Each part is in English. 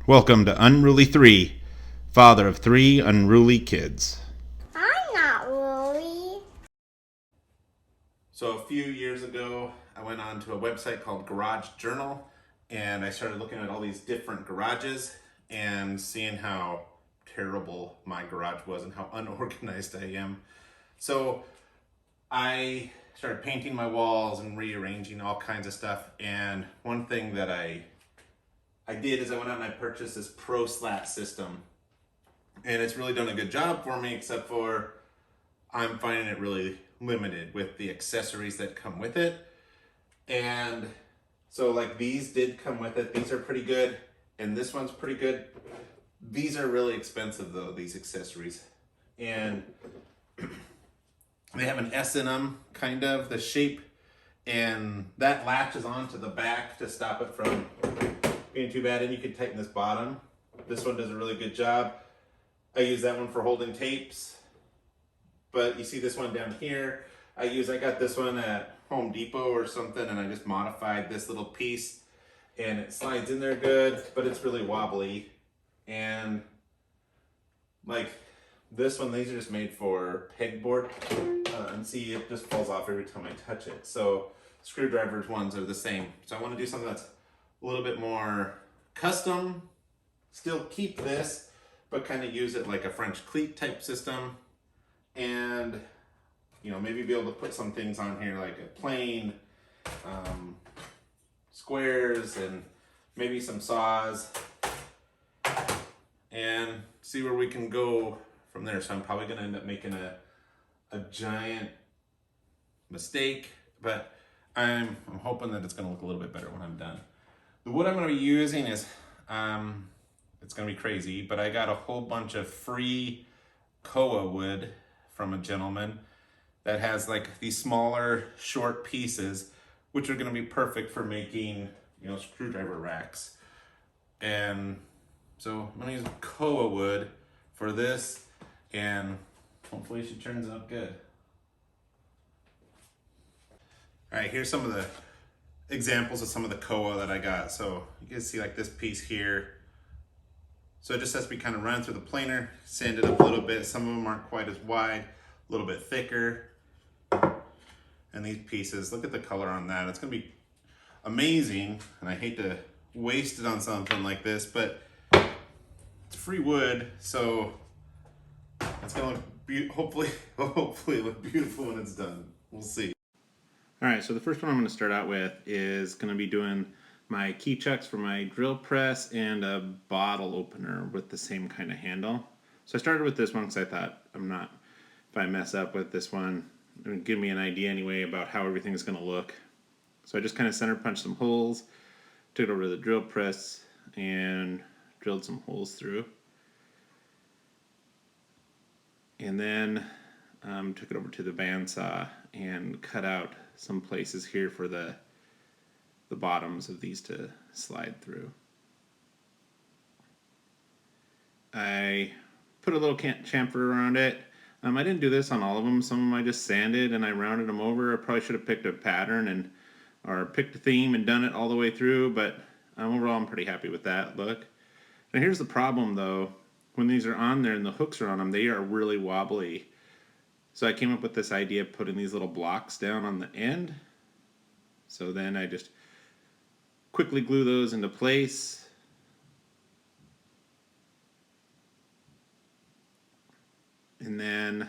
Welcome to Unruly 3, father of 3 unruly kids. I'm not really. So a few years ago, I went on to a website called Garage Journal, and I started looking at all these different garages and seeing how terrible my garage was and how unorganized I am. So I started painting my walls and rearranging all kinds of stuff. And one thing that I did is I went out and I purchased this Proslat System. And it's really done a good job for me, except for I'm finding it really limited with the accessories that come with it. And so like these did come with it. These are pretty good. And this one's pretty good. These are really expensive though, these accessories. And they have an S in them, kind of, the shape. And that latches onto the back to stop it from being too bad. And you can tighten this bottom. This one does a really good job. I use that one for holding tapes. But you see this one down here. I got this one at Home Depot or something, and I just modified this little piece. And it slides in there good, but it's really wobbly. And like this one, these are just made for pegboard. And see, it just falls off every time I touch it. So screwdrivers ones are the same. So I want to do something that's a little bit more custom. Still keep this, but kind of use it like a French cleat type system. And, you know, maybe be able to put some things on here like a plane, squares, and maybe some saws. And see where we can go from there. So I'm probably going to end up making a giant mistake, but I'm hoping that it's going to look a little bit better when I'm done. The wood I'm going to be using is, it's going to be crazy, but I got a whole bunch of free koa wood from a gentleman that has like these smaller short pieces, which are going to be perfect for making, you know, screwdriver racks. And so I'm going to use koa wood for this, and hopefully she turns out good. All right, here's some of the examples of some of the koa that I got. So you can see like this piece here. So it just has to be kind of run through the planer, sand it up a little bit. Some of them aren't quite as wide, a little bit thicker. And these pieces, look at the color on that. It's gonna be amazing. And I hate to waste it on something like this, but it's free wood. So it's gonna look hopefully look beautiful when it's done. We'll see. All right, so the first one I'm gonna start out with is gonna be doing my key chucks for my drill press and a bottle opener with the same kind of handle. So I started with this one because I thought if I mess up with this one, it would give me an idea anyway about how everything's going to look. So I just kind of center punched some holes, took it over to the drill press, and drilled some holes through. And then took it over to the bandsaw and cut out some places here for the bottoms of these to slide through. I put a little chamfer around it. I didn't do this on all of them. Some of them I just sanded and I rounded them over. I probably should have picked a pattern or picked a theme and done it all the way through, but overall I'm pretty happy with that look. Now here's the problem though. When these are on there and the hooks are on them, they are really wobbly. So I came up with this idea of putting these little blocks down on the end. So then I just quickly glue those into place. And then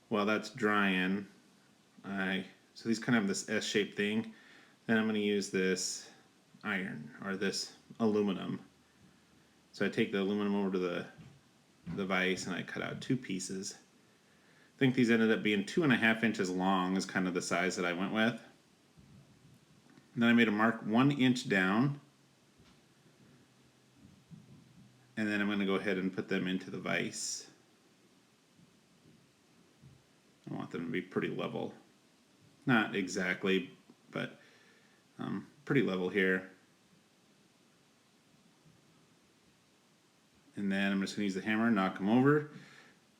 while that's drying, so these kind of have this S-shaped thing. Then I'm going to use this iron or this aluminum. So I take the aluminum over to the vise and I cut out 2 pieces. I think these ended up being 2.5 inches long is kind of the size that I went with. And then I made a mark 1 inch down. And then I'm going to go ahead and put them into the vise. I want them to be pretty level. Not exactly, but pretty level here. And then I'm just going to use the hammer, knock them over,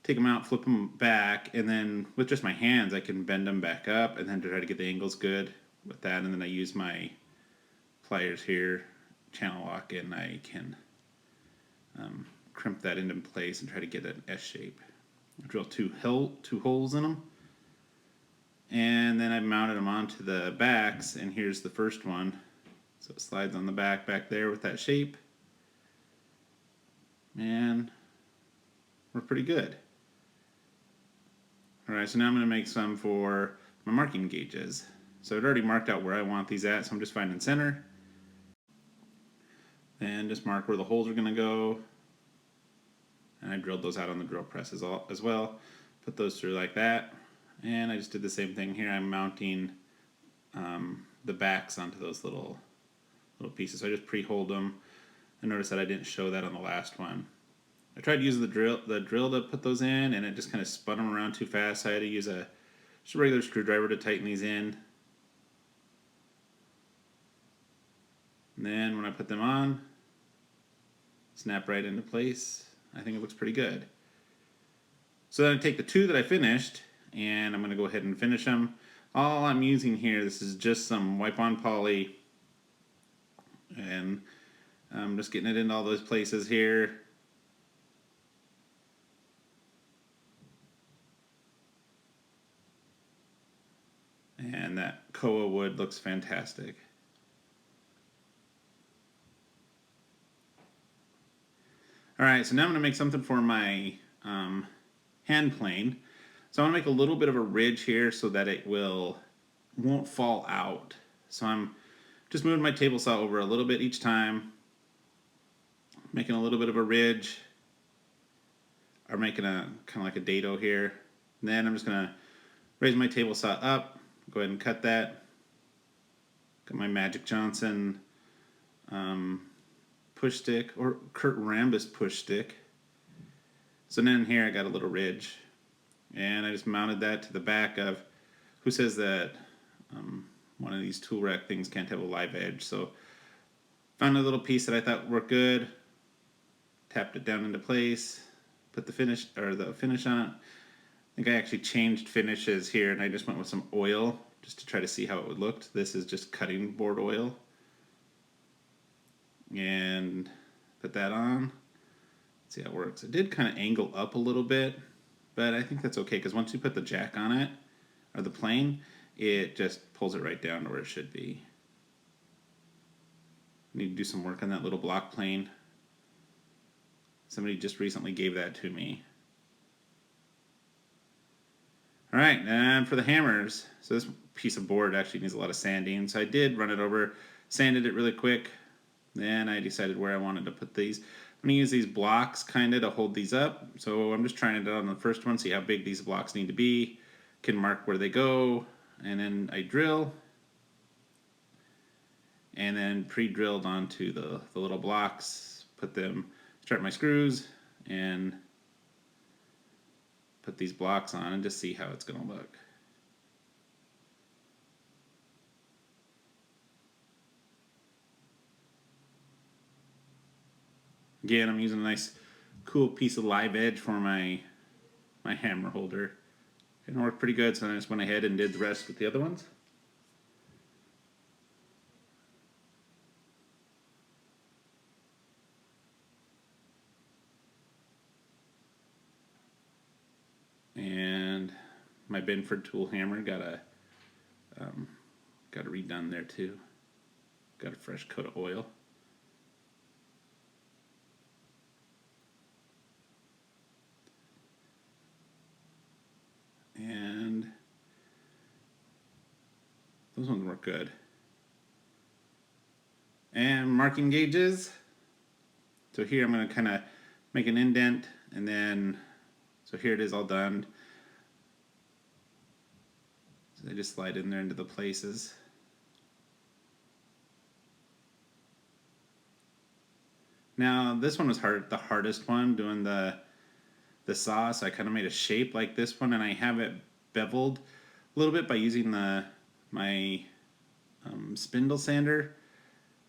take them out, flip them back, and then with just my hands I can bend them back up and then try to get the angles good with that. And then I use my pliers here channel lock and I can crimp that into place and try to get an S shape. Drill two holes in them, and then I mounted them onto the backs, and here's the first one. So it slides on the back there with that shape, and we're pretty good. Alright, so now I'm going to make some for my marking gauges. So I've already marked out where I want these at, so I'm just finding center. And just mark where the holes are going to go. And I drilled those out on the drill press as well. Put those through like that. And I just did the same thing here. I'm mounting the backs onto those little pieces. So I just pre-holed them. I noticed that I didn't show that on the last one. I tried using the drill to put those in, and it just kind of spun them around too fast. So I had to use just a regular screwdriver to tighten these in. And then when I put them on, snap right into place. I think it looks pretty good. So then I take the two that I finished, and I'm going to go ahead and finish them. All I'm using here, this is just some wipe-on poly, and I'm just getting it into all those places here. And that koa wood looks fantastic. Alright, so now I'm going to make something for my hand plane. So I want to make a little bit of a ridge here so that it won't fall out. So I'm just moving my table saw over a little bit each time, making a little bit of a ridge, or making a kind of like a dado here. And then I'm just going to raise my table saw up, go ahead and cut that. Got my Magic Johnson push stick, or Kurt Rambis push stick. So then here I got a little ridge, and I just mounted that to the back of, who says that one of these tool rack things can't have a live edge. So found a little piece that I thought worked good, tapped it down into place, put the finish on it. I think I actually changed finishes here, and I just went with some oil just to try to see how it would look. This is just cutting board oil. And put that on. Let's see how it works. It did kind of angle up a little bit, but I think that's okay because once you put the jack on it, or the plane, it just pulls it right down to where it should be. Need to do some work on that little block plane. Somebody just recently gave that to me. Alright, and for the hammers, so this piece of board actually needs a lot of sanding, so I did run it over, sanded it really quick. Then I decided where I wanted to put these. I'm going to use these blocks kind of to hold these up. So I'm just trying it out on the first one, see how big these blocks need to be. Can mark where they go. And then I drill. And then pre-drilled onto the little blocks. Start my screws and put these blocks on and just see how it's going to look. Again, I'm using a nice cool piece of live edge for my hammer holder. It worked pretty good, so I just went ahead and did the rest with the other ones. And my Benford tool hammer got redone there too. Got a fresh coat of oil. And those ones work good. And marking gauges. So here I'm going to kind of make an indent, and then, so here it is all done. So they just slide in there into the places. Now this one was the hardest one, doing the saw, so I kind of made a shape like this one, and I have it beveled a little bit by using my spindle sander,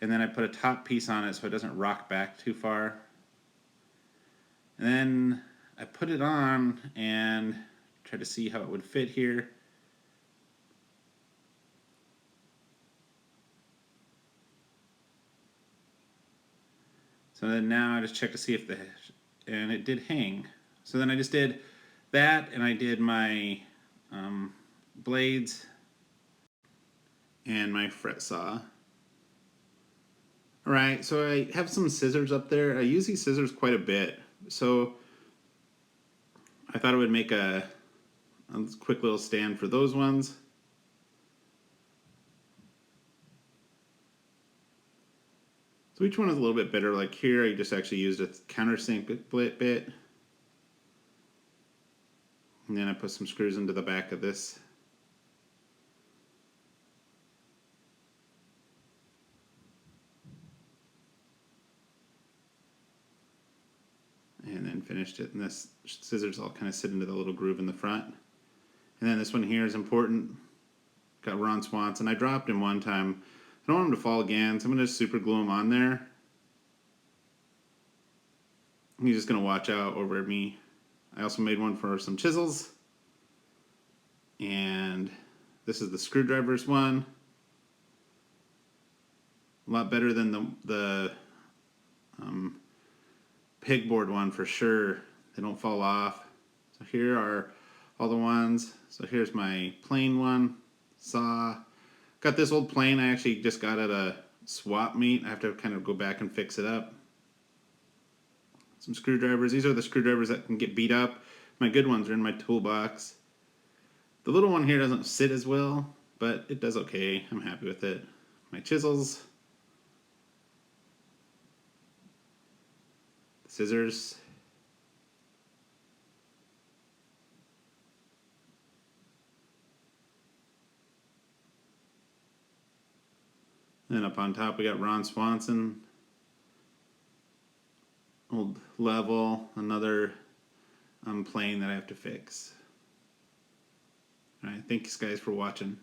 and then I put a top piece on it so it doesn't rock back too far. And then I put it on and try to see how it would fit here. So then now I just check to see if and it did hang. So then I just did that, and I did my blades and my fret saw. Alright, so I have some scissors up there. I use these scissors quite a bit. So I thought I would make a quick little stand for those ones. So each one is a little bit better. Like here, I just actually used a countersink bit. And then I put some screws into the back of this. And then finished it. And this scissors all kind of sit into the little groove in the front. And then this one here is important. Got Ron Swanson. I dropped him one time. I don't want him to fall again, so I'm going to just super glue him on there. He's just going to watch out over at me. I also made one for some chisels. And this is the screwdrivers one. A lot better than the pegboard one for sure. They don't fall off. So here are all the ones. So here's my plain one. Saw. Got this old plane I actually just got at a swap meet. I have to kind of go back and fix it up. Some screwdrivers. These are the screwdrivers that can get beat up. My good ones are in my toolbox. The little one here doesn't sit as well, but it does okay. I'm happy with it. My chisels. Scissors. Then up on top we got Ron Swanson. Old level, another plane that I have to fix. Alright, thanks guys for watching.